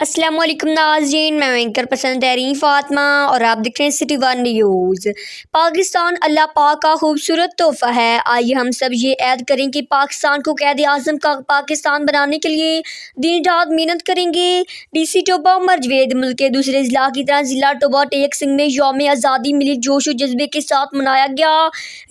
अस्सलाम वालेकुम नाज़रीन, मैं एंकर पसंद तहरीन फ़ातिमा और आप देख रहे हैं सिटी वन न्यूज़। पाकिस्तान अल्लाह पाक का खूबसूरत तोहफ़ा है। आइए हम सब ये ऐद करें कि पाकिस्तान को क़ायद आज़म का पाकिस्तान बनाने के लिए दिन रात मेहनत करेंगे। DC टोबा उमर जवेद मुल्क के दूसरे ज़िला की तरह ज़िला टोबा टेक सिंह में यौम आज़ादी मिली जोश व जज्बे के साथ मनाया गया।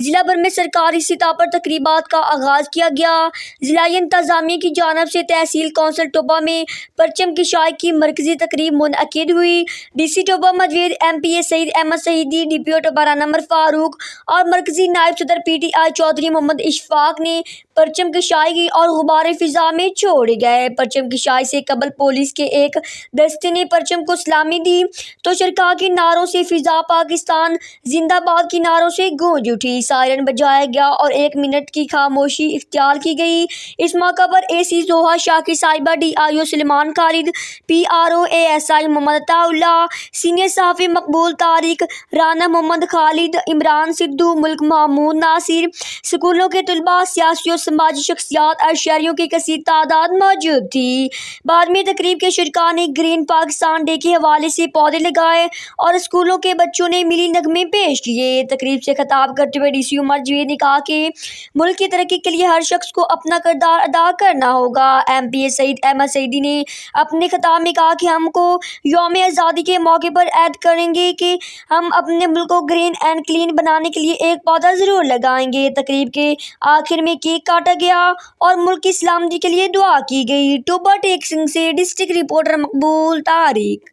ज़िला भर में सरकारी सतह पर तकरीबात का आगाज़ किया गया। ज़िलाई इंतज़ामिया की जानिब से तहसील कौंसल टोबा में परचम किशाई की मरकजी तकरीब मुनअकिद हुई। DC टोबा मजवीद MPA सईद अहमद शहीदी, DPO टोबा राना उमर फारूक और मरकजी नायब सदर PTI चौधरी मोहम्मद इशफाक ने परचम किशाई की और गुब्बारे फिजा में छोड़े गए। परचम किशाई से कबल पुलिस के एक दस्ते ने परचम को सलामी दी तो शरका के नारों से फिजा पाकिस्तान जिंदाबाद की नारों से गूंज उठी। सायरन बजाया गया और 1 मिनट की खामोशी इख्तियार की गई। इस मौका पर AC जोहा शाकिर साहिबा, DIO Suleman Khalid, PRO ASI Mohammad Ataullah, senior सहाफ़ी मकबूल तारिक, राना मोहम्मद खालिद, इमरान सिद्धू, मुल्क महमूद नासिर, स्कूलों के तलबा, सियासी और समाजी शख्सियात और शहरियों की कसीर तादाद मौजूद थी। बाद में तकरीब के शुरका ने ग्रीन पाकिस्तान डे के हवाले से पौधे लगाए और स्कूलों के बच्चों ने मिली नगमे पेश किए। तकरीब से खिताब करते हुए DC उमर जवेद ने कहा कि मुल्क की तरक्की के लिए हर शख्स को अपना किरदार अदा करना होगा। MPA सईद अहमद शहीदी ने अपने खिताब में कहा कि हमको यौम आज़ादी के मौके पर ऐद करेंगे कि हम अपने मुल्क को ग्रीन एंड क्लीन बनाने के लिए एक पौधा ज़रूर लगाएंगे। तकरीब के आखिर में केक काटा गया और मुल्क की सलामती के लिए दुआ की गई। टोबा टेक सिंह से डिस्ट्रिक्ट रिपोर्टर मकबूल तारिक।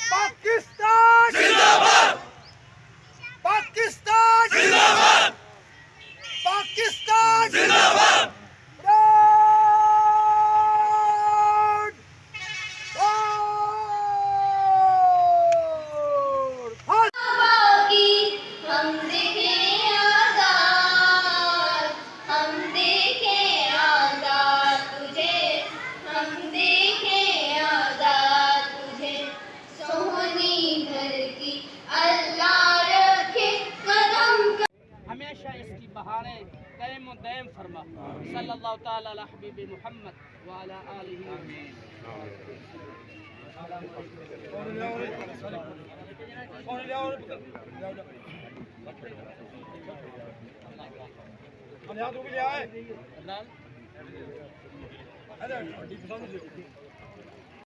पाकिस्तान जिंदाबाद, पाकिस्तान जिंदाबाद, पाकिस्तान जिंदाबाद। हमेशा इसकी बहारें क़याम दायम फरमा। सल्लल्लाहु ताला अला हबीब मुहम्मद व अला आलिहि हम